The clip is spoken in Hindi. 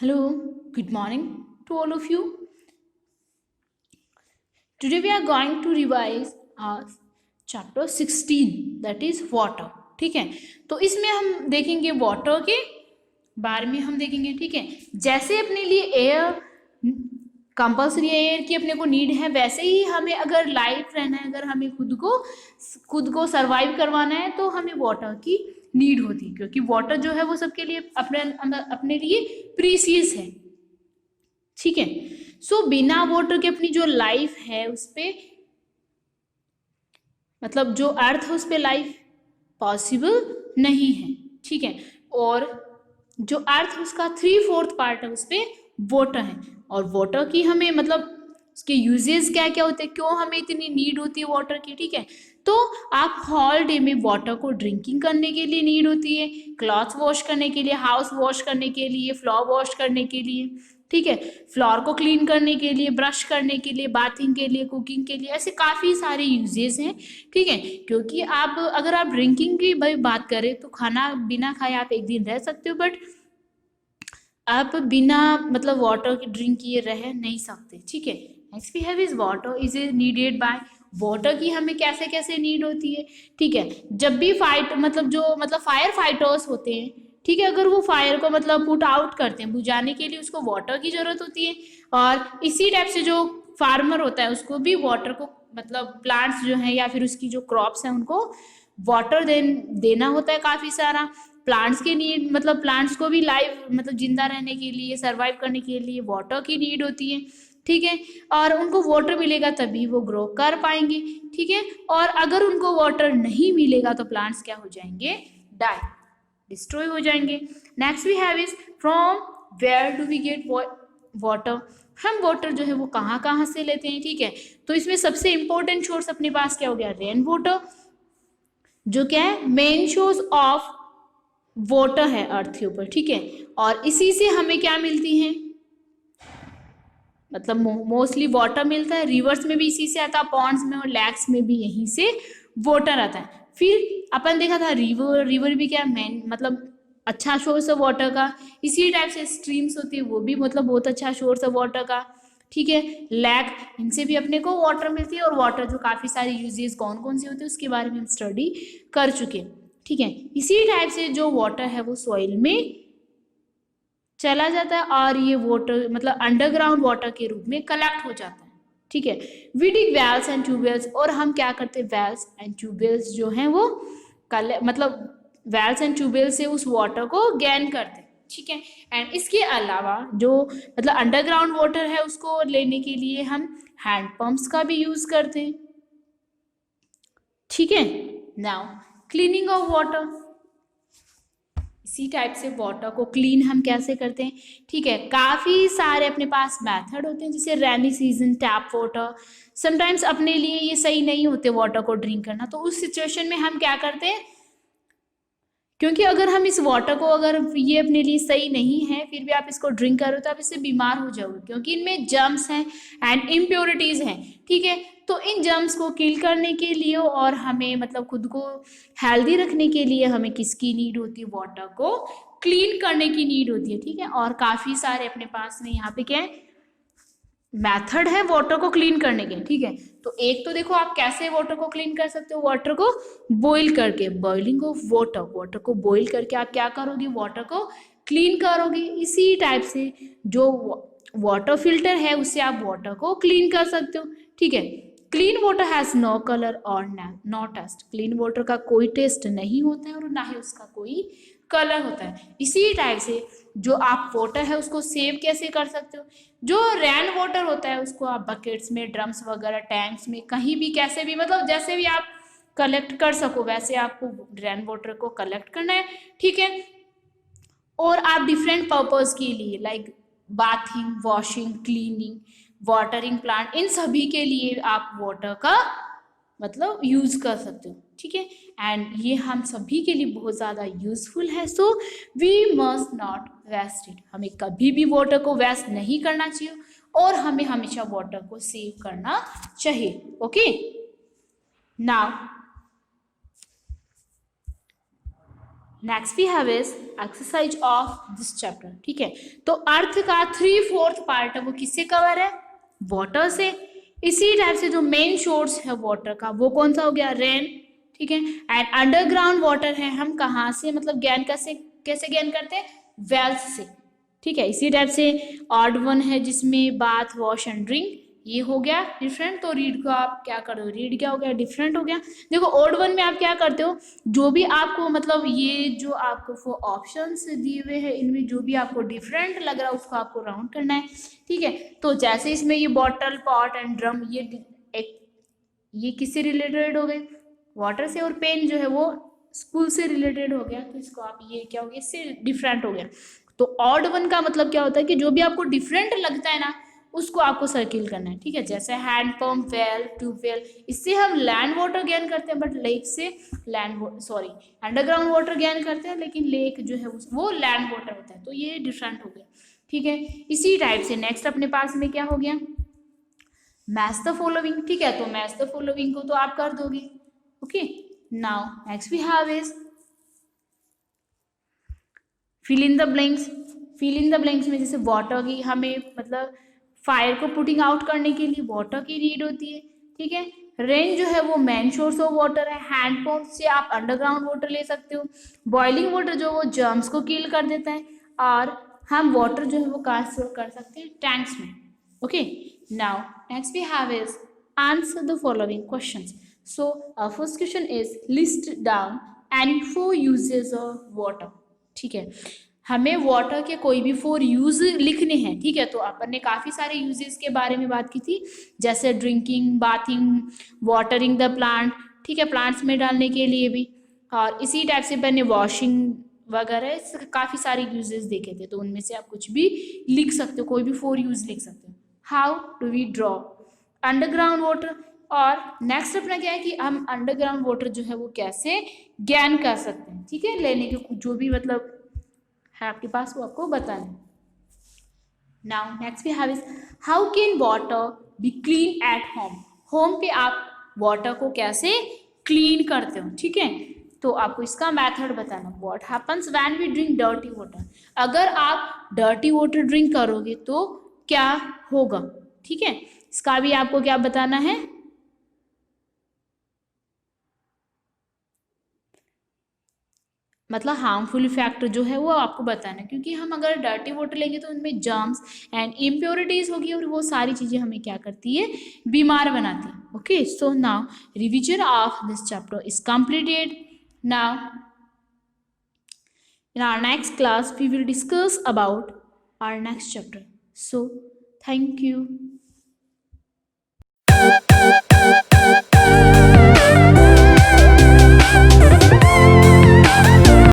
Hello, good morning to all of you. Today we are going to revise our chapter 16 that is water. ठीक है, तो इसमें हम देखेंगे वाटर के बारे में हम देखेंगे. ठीक है, जैसे अपने लिए एयर कंपल्सरी एयर की अपने को नीड है, वैसे ही हमें अगर लाइफ रहना है, अगर हमें खुद को सरवाइव करवाना है तो हमें वाटर की नीड होती है, क्योंकि वाटर जो है वो सबके लिए अपने लिए प्रीसियस है. ठीक है, सो बिना वाटर के अपनी जो लाइफ है उस पे, मतलब जो अर्थ है उस पे लाइफ पॉसिबल नहीं है. ठीक है, और जो अर्थ है उसका 3/4 पार्ट है उस पे वाटर है. और वाटर की हमें मतलब उसके यूजेस क्या क्या होते हैं, क्यों हमें इतनी नीड होती है वाटर की. ठीक है, तो आप हॉल डे में वाटर को ड्रिंकिंग करने के लिए नीड होती है, क्लॉथ्स वॉश करने के लिए, हाउस वॉश करने के लिए, फ्लोर वॉश करने के लिए. ठीक है, फ्लोर को क्लीन करने के लिए, ब्रश करने के लिए, बाथिंग के लिए, कुकिंग के लिए, ऐसे काफ़ी सारे यूजेस हैं. ठीक है, क्योंकि आप अगर आप ड्रिंकिंग की भाई बात करें तो खाना बिना खाए आप एक दिन रह सकते हो, बट आप बिना मतलब वाटर की ड्रिंक किए रह नहीं सकते. ठीक है, next we have is water is needed by. Water की हमें कैसे कैसे नीड होती है. ठीक है, जब भी फायर फाइटर्स होते हैं, ठीक है, अगर वो फायर को मतलब पुट आउट करते हैं, बुझाने के लिए उसको वाटर की जरूरत होती है. और इसी टाइप से जो फार्मर होता है उसको भी वाटर को मतलब प्लांट्स जो है या फिर उसकी जो क्रॉप्स हैं उनको वाटर देना होता है काफी सारा. प्लांट्स की नीड मतलब प्लांट्स को भी लाइफ मतलब जिंदा रहने के लिए, सर्वाइव करने के लिए वाटर की नीड होती है. ठीक है, और उनको वाटर मिलेगा तभी वो ग्रो कर पाएंगे. ठीक है, और अगर उनको वाटर नहीं मिलेगा तो प्लांट्स क्या हो जाएंगे, डाई, डिस्ट्रॉय हो जाएंगे. Next we have is from where do we get water. हम वाटर जो है वो कहाँ कहाँ से लेते हैं. ठीक है, तो इसमें सबसे इंपॉर्टेंट सोर्स अपने पास क्या हो गया, रेन वाटर, जो क्या है मेन सोर्स ऑफ वाटर है अर्थ के ऊपर. ठीक है, और इसी से हमें क्या मिलती है, मतलब मोस्टली वाटर मिलता है. रिवर्स में भी इसी से आता है, पॉन्ड्स में और लैक्स में भी यहीं से वाटर आता है. फिर अपन देखा था रिवर भी क्या मेन मतलब अच्छा सोर्स है वाटर का. इसी टाइप से स्ट्रीम्स होती है, वो भी मतलब बहुत अच्छा सोर्स है वाटर का. ठीक है, लैक, इनसे भी अपने को वाटर मिलती है. और वाटर जो काफ़ी सारे यूजेस कौन कौन से होते हैं उसके बारे में हम स्टडी कर चुके हैं. ठीक है, इसी टाइप से जो वाटर है वो सॉइल में चला जाता है और ये वाटर मतलब अंडरग्राउंड वाटर के रूप में कलेक्ट हो जाता है. ठीक है, we dig wells and tubewells, और हम क्या करते हैं, वेल्स एंड ट्यूबवेल्स जो हैं वो मतलब वेल्स एंड ट्यूबवेल से उस वाटर को गेन करते हैं. ठीक है, एंड इसके अलावा जो मतलब अंडरग्राउंड वाटर है उसको लेने के लिए हम हैंड पंप्स का भी यूज करते हैं. ठीक है, नाउ क्लीनिंग ऑफ वाटर, इसी टाइप से वाटर को क्लीन हम कैसे करते हैं. ठीक है, काफ़ी सारे अपने पास मेथड होते हैं, जैसे rainy season tap water. Sometimes अपने लिए ये सही नहीं होते वाटर को ड्रिंक करना, तो उस सिचुएशन में हम क्या करते हैं, क्योंकि अगर हम इस वाटर को अगर ये अपने लिए सही नहीं है फिर भी आप इसको ड्रिंक करो तो आप इससे बीमार हो जाओगे, क्योंकि इनमें जर्म्स हैं एंड इम्प्योरिटीज़ हैं. ठीक है, तो इन जर्म्स को किल करने के लिए और हमें मतलब खुद को हेल्दी रखने के लिए हमें किसकी नीड होती है, वाटर को क्लीन करने की नीड होती है. ठीक है, और काफ़ी सारे अपने पास में यहाँ पे क्या है मेथड है वाटर को क्लीन करने के. ठीक है, तो एक तो देखो आप कैसे वाटर को क्लीन कर सकते हो, वाटर को बॉईल करके, बॉइलिंग ऑफ वाटर, वाटर को बॉईल करके आप क्या करोगे, वाटर को क्लीन करोगे. इसी टाइप से जो वाटर फिल्टर है उससे आप वाटर को क्लीन कर सकते हो. ठीक है, clean water has no colour और नो टेस्ट. क्लीन वाटर का कोई टेस्ट नहीं होता है और ना ही उसका कोई कलर होता है. इसी टाइप से जो आप वाटर है उसको सेव कैसे कर सकते हो, जो रेन वाटर होता है उसको आप बकेट्स में, ड्रम्स वगैरह, टैंक्स में, कहीं भी कैसे भी मतलब जैसे भी आप कलेक्ट कर सको वैसे आपको रेन वाटर को कलेक्ट करना है. ठीक है, और आप डिफरेंट पर्पस के लिए like bathing, washing, cleaning, watering plant, इन सभी के लिए आप वाटर का मतलब यूज कर सकते हो. ठीक है, एंड ये हम सभी के लिए बहुत ज़्यादा यूजफुल है. So we must not waste it. हमें कभी भी वाटर को वेस्ट नहीं करना चाहिए और हमें हमेशा वाटर को सेव करना चाहिए. Okay, now next we have is exercise of this chapter. ठीक है, तो अर्थ का 3/4 पार्ट है वो किससे कवर है? वाटर से। इसी टाइप से जो मेन सोर्स है वाटर का वो कौन सा हो गया? रेन। ठीक है, एंड अंडरग्राउंड वाटर है हम कहाँ से मतलब गेन कैसे कैसे गेन करते हैं? वेल्स से। ठीक है, इसी टाइप से ऑड वन है जिसमें बाथ, वॉश एंड ड्रिंक, ये हो गया डिफरेंट। तो रीड को आप क्या कर रहे हो? रीड क्या हो गया? डिफरेंट हो गया। देखो ऑड वन में आप क्या करते हो, जो भी आपको मतलब ये जो आपको ऑप्शंस दिए हुए हैं इनमें जो भी आपको डिफरेंट लग रहा है उसको आपको राउंड करना है। ठीक है, तो जैसे इसमें ये बॉटल, पॉट एंड ड्रम, ये किससे रिलेटेड हो गए? वाटर से। और पेन जो है वो स्कूल से रिलेटेड हो गया, तो इसको आप ये क्या हो गया? इससे डिफरेंट हो गया। तो ऑड वन का मतलब क्या होता है कि जो भी आपको डिफरेंट लगता है ना उसको आपको सर्किल करना है। ठीक है, जैसे हैंड पंप, वेल, ट्यूबवेल, इससे हम लैंड वाटर गेन करते हैं, बट लेक से अंडरग्राउंड वाटर गेन करते हैं, लेकिन लेक जो है वो लैंड वाटर होता है। तो ये डिफरेंट हो गया। ठीक है, इसी टाइप से नेक्स्ट अपने पास में क्या हो गया? Match the following. ठीक है, तो मैच द फॉलोइंग को तो आप कर दोगे। Okay, now next we have is fill in the blanks. Fill in the blanks में जैसे वाटर की हमें मतलब फायर को पुटिंग आउट करने के लिए वाटर की नीड होती है। ठीक है, रेन जो है वो मेन सोर्स ऑफ वाटर है। हैंड पंप से आप अंडरग्राउंड वाटर ले सकते हो। बॉइलिंग वाटर जो वो जर्म्स को किल कर देता है। और हम वाटर जो है वो कहाँ स्टोर कर सकते हैं? टैंक्स में। Okay, now next we have is answer the following questions. So first question is list down any 4 uses of water. ठीक है, हमें वाटर के कोई भी 4 यूज लिखने हैं। ठीक है, तो अपन ने काफ़ी सारे यूजेस के बारे में बात की थी, जैसे drinking, bathing, watering the plant. ठीक है, प्लांट्स में डालने के लिए भी। और इसी टाइप से मैंने वॉशिंग वगैरह काफ़ी सारे यूजेस देखे थे, तो उनमें से आप कुछ भी लिख सकते हो, कोई भी 4 यूज लिख सकते हो। How do we draw underground water? और नेक्स्ट अपना क्या है कि हम अंडरग्राउंड वाटर जो है वो कैसे गेन कर सकते हैं। ठीक है, लेने के जो भी मतलब है आपके पास वो आपको बताना है। Now next we have is how can water be clean at home? Home पे आप वाटर को कैसे क्लीन करते हो? ठीक है, तो आपको इसका मेथड बताना। What happens when we drink dirty water? अगर आप डर्टी वाटर ड्रिंक करोगे तो क्या होगा? ठीक है, इसका भी आपको क्या बताना है? मतलब हार्मफुल इफेक्ट जो है वो आपको बताना है, क्योंकि हम अगर डर्टी वाटर लेंगे तो उनमें जर्म्स एंड इम्प्योरिटीज होगी और वो सारी चीज़ें हमें क्या करती है? बीमार बनाती है। Okay, so now revision of this chapter is completed. Now in our next class we will discuss about our next chapter. So thank you.